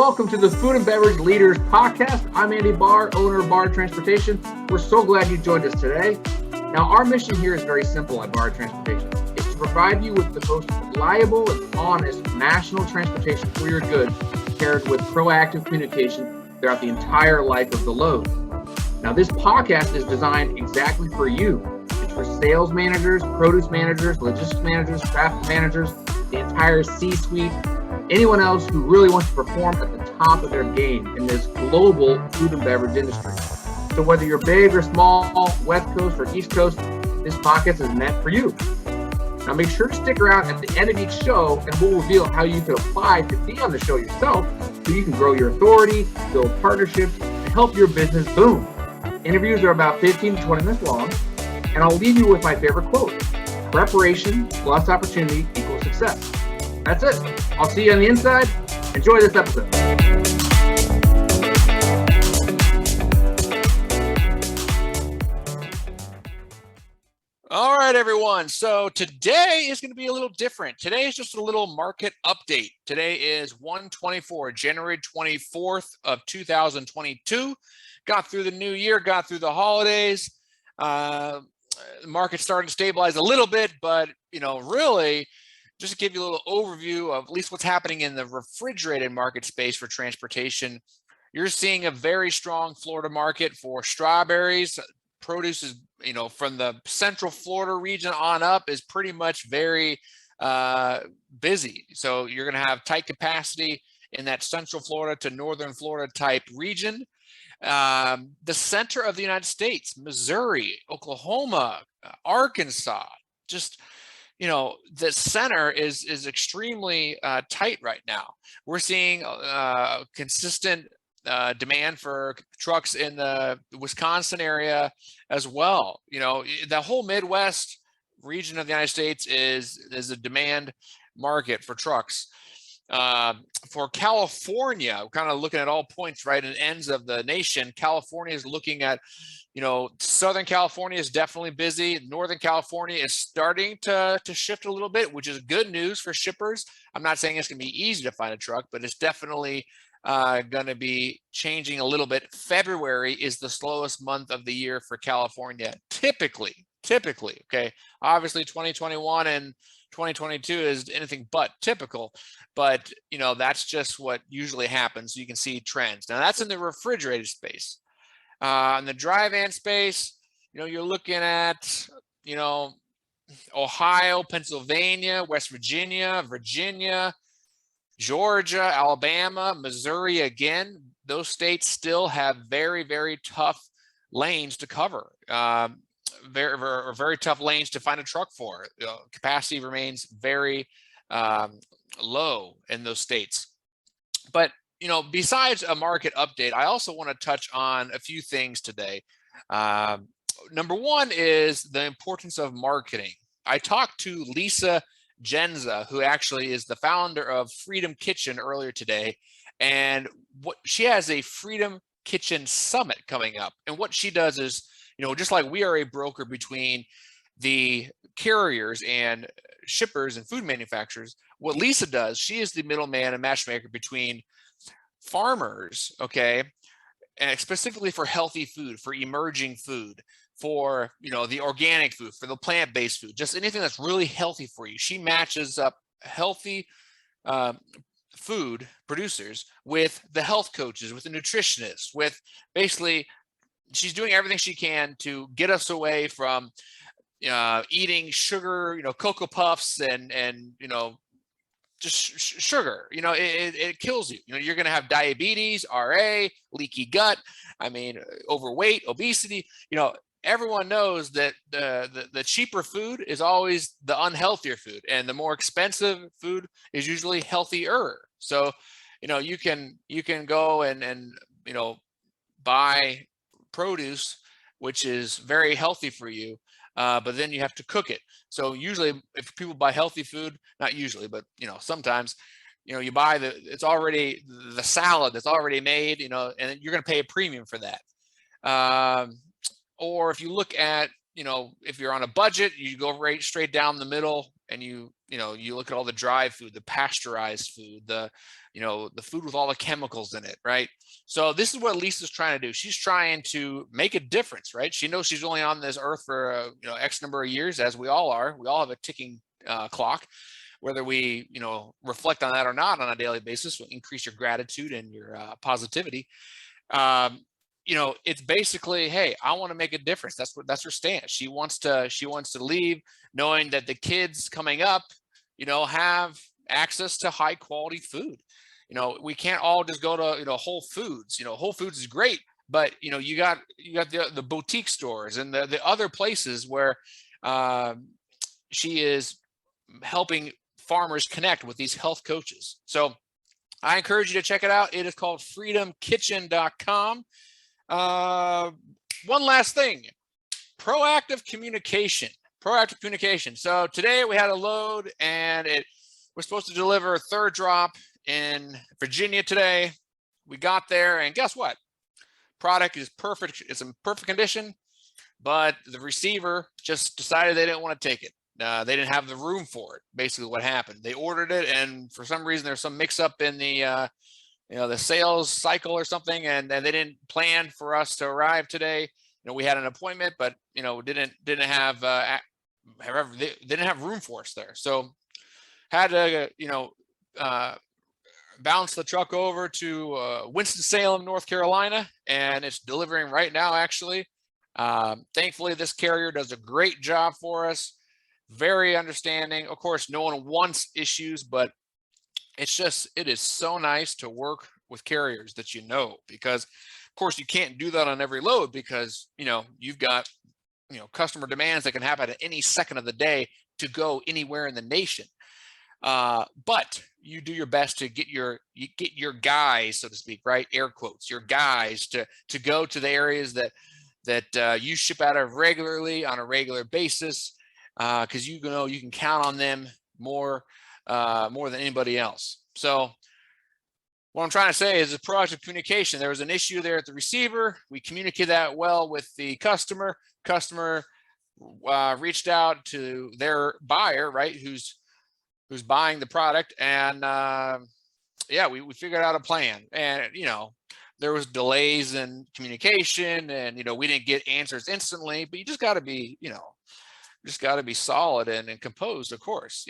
welcome to the Food and Beverage Leaders podcast. I'm Andy Bahr, owner of Bahr Transportation. We're so glad you joined us today. Now, our mission here is very simple at Bahr Transportation. It's to provide you with the most reliable and honest national transportation for your goods, paired with proactive communication throughout the entire life of the load. Now, this podcast is designed exactly for you. It's for sales managers, produce managers, logistics managers, traffic managers, the entire C-suite, anyone else who really wants to perform at the top of their game in this global food and beverage industry. So whether you're big or small, West Coast or East Coast, this podcast is meant for you. Now make sure to stick around at the end of each show and we'll reveal how you can apply to be on the show yourself so you can grow your authority, build partnerships, and help your business boom. Interviews are about 15 to 20 minutes long, and I'll leave you with my favorite quote: preparation plus opportunity equals success. That's it. I'll see you on the inside. Enjoy this episode. All right, everyone. So today is going to be a little different. Today is just a little market update. Today is 1/24, January 24th of 2022. Got through the new year, got through the holidays. The market's starting to stabilize a little bit, but really, just to give you a little overview of at least what's happening in the refrigerated market space for transportation, you're seeing a very strong Florida market for strawberries. Produce is, from the central Florida region on up is pretty much very busy. So you're going to have tight capacity in that central Florida to northern Florida type region. The center of the United States, Missouri, Oklahoma, Arkansas, just the center is extremely tight right now. We're seeing consistent demand for trucks in the Wisconsin area as well. The whole Midwest region of the United States is a demand market for trucks. For California, kind of looking at all points, right, and ends of the nation, California is looking at, Southern California is definitely busy. Northern California is starting to shift a little bit, which is good news for shippers. I'm not saying it's going to be easy to find a truck, but it's definitely going to be changing a little bit. February is the slowest month of the year for California, typically, okay? Obviously, 2021 and 2022 is anything but typical, but that's just what usually happens. You can see trends. Now that's in the refrigerated space. In the dry van space, you're looking at, Ohio, Pennsylvania, West Virginia, Georgia, Alabama, Missouri. Again, those states still have very, very tough lanes to cover. Very tough lanes to find a truck for. Capacity remains very low in those states. But besides a market update, I also want to touch on a few things today. Number one is the importance of marketing. I talked to Lisa Genza, who actually is the founder of Freedom Kitchen, earlier today, and she has a Freedom Kitchen Summit coming up. And what she does is, just like we are a broker between the carriers and shippers and food manufacturers, what Lisa does, she is the middleman and matchmaker between farmers, okay, and specifically for healthy food, for emerging food, for the organic food, for the plant-based food, just anything that's really healthy for you. She matches up healthy food producers with the health coaches, with the nutritionists, with basically, she's doing everything she can to get us away from eating sugar, Cocoa Puffs and just sugar. It kills you. You're going to have diabetes, RA, leaky gut. Overweight, obesity. Everyone knows that the cheaper food is always the unhealthier food, and the more expensive food is usually healthier. So, you can go and buy produce, which is very healthy for you, but then you have to cook it. So usually, if people buy healthy food, not usually, but sometimes, you buy it's already the salad that's already made, and you're going to pay a premium for that. Or if you look at, if you're on a budget, you go straight down the middle and you look at all the dry food, the pasteurized food, the food with all the chemicals in it, right? So this is what Lisa's trying to do. She's trying to make a difference, right? She knows she's only on this earth for X number of years, as we all are. We all have a ticking clock. Whether we reflect on that or not on a daily basis will increase your gratitude and your positivity. It's basically, hey, I want to make a difference. That's her stance. She wants to leave knowing that the kids coming up, have access to high quality food. We can't all just go to Whole Foods. Whole Foods is great, but you got the boutique stores and the other places where she is helping farmers connect with these health coaches. So I encourage you to check it out. It is called freedomkitchen.com. One last thing, proactive communication. So today we had a load and we're supposed to deliver a third drop in Virginia today. We got there and guess what? Product is perfect. It's in perfect condition, but the receiver just decided they didn't want to take it. They didn't have the room for it. Basically what happened, they ordered it and for some reason there's some mix up in the sales cycle or something, and they didn't plan for us to arrive today. We had an appointment, but didn't have they didn't have room for us there. So had to bounce the truck over to Winston-Salem, North Carolina, and it's delivering right now actually. Thankfully this carrier does a great job for us. Very understanding. Of course, no one wants issues, but it is so nice to work with carriers that because of course you can't do that on every load because you've got customer demands that can happen at any second of the day to go anywhere in the nation. But you do your best to get your guys, so to speak, right? Air quotes, your guys to go to the areas that you ship out of regularly on a regular basis, because you can count on them more than anybody else. So what I'm trying to say is proactive communication. There was an issue there at the receiver. We communicated that well with the customer. Customer reached out to their buyer, right, who's buying the product, and we figured out a plan. And there was delays in communication, and we didn't get answers instantly. But you just got to be solid and composed. Of course,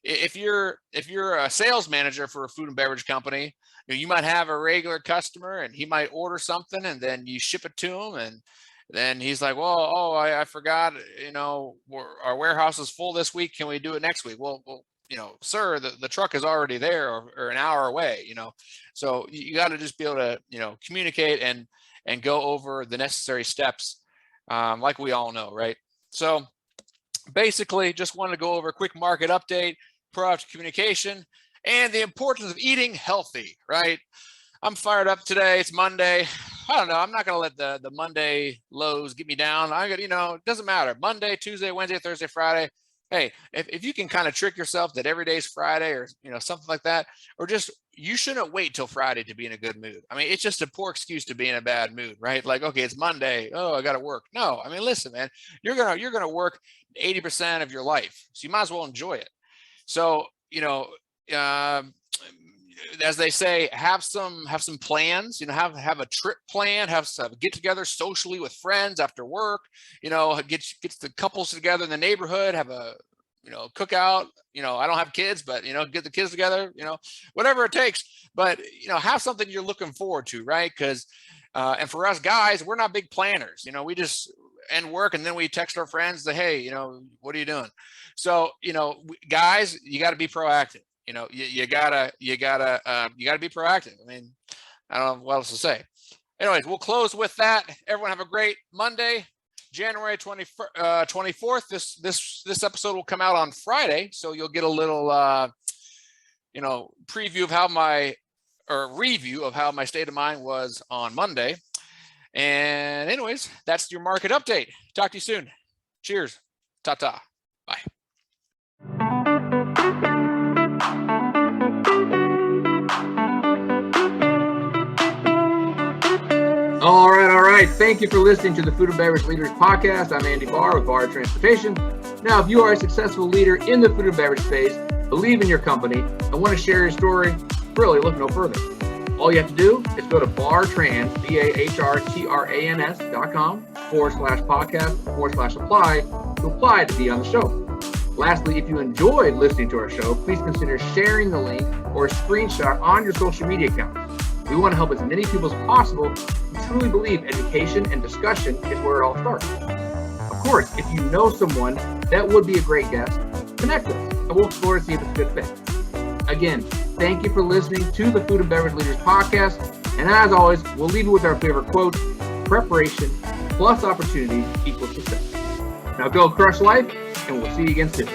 if you're a sales manager for a food and beverage company, you might have a regular customer and he might order something and then you ship it to him, and then he's like, well, I forgot, our warehouse is full this week. Can we do it next week? Well, sir, the truck is already there or an hour away, so you got to just be able to, communicate and go over the necessary steps, like we all know, right? So basically just wanted to go over a quick market update, proactive communication, and the importance of eating healthy, right? I'm fired up today. It's Monday. I don't know. I'm not going to let the Monday lows get me down. It doesn't matter. Monday, Tuesday, Wednesday, Thursday, Friday. Hey, if you can kind of trick yourself that every day's Friday or, something like that, or just, you shouldn't wait till Friday to be in a good mood. I mean, it's just a poor excuse to be in a bad mood, right? Like, okay, it's Monday. Oh, I got to work. No, I mean, listen, man, you're going to work 80% of your life. So you might as well enjoy it. So, as they say, have some plans, have a trip plan, have some get together socially with friends after work, get the couples together in the neighborhood, have a, cookout, I don't have kids, but, get the kids together, whatever it takes, but, have something you're looking forward to, right? Because, and for us guys, we're not big planners, we just end work and then we text our friends, say, hey, what are you doing? So, guys, you got to be proactive. You gotta be proactive. I mean, I don't know what else to say. Anyways, we'll close with that. Everyone have a great Monday, January 24th. This episode will come out on Friday, so you'll get a little, preview of review of how my state of mind was on Monday. And anyways, that's your market update. Talk to you soon. Cheers. Ta-ta. Bye. All right. right. Thank you for listening to the Food and Beverage Leaders podcast. I'm Andy Bahr with Bahr Transportation. Now, if you are a successful leader in the food and beverage space, believe in your company, and want to share your story, really look no further. All you have to do is go to bahrtrans, BAHRTRANS.com/podcast/apply to apply to be on the show. Lastly, if you enjoyed listening to our show, please consider sharing the link or a screenshot on your social media accounts. We want to help as many people as possible who truly believe education and discussion is where it all starts. Of course, if you know someone that would be a great guest, connect us and we'll explore to see if it's a good fit. Again, thank you for listening to the Food and Beverage Leaders podcast. And as always, we'll leave you with our favorite quote: preparation plus opportunity equals success. Now go crush life, and we'll see you again soon.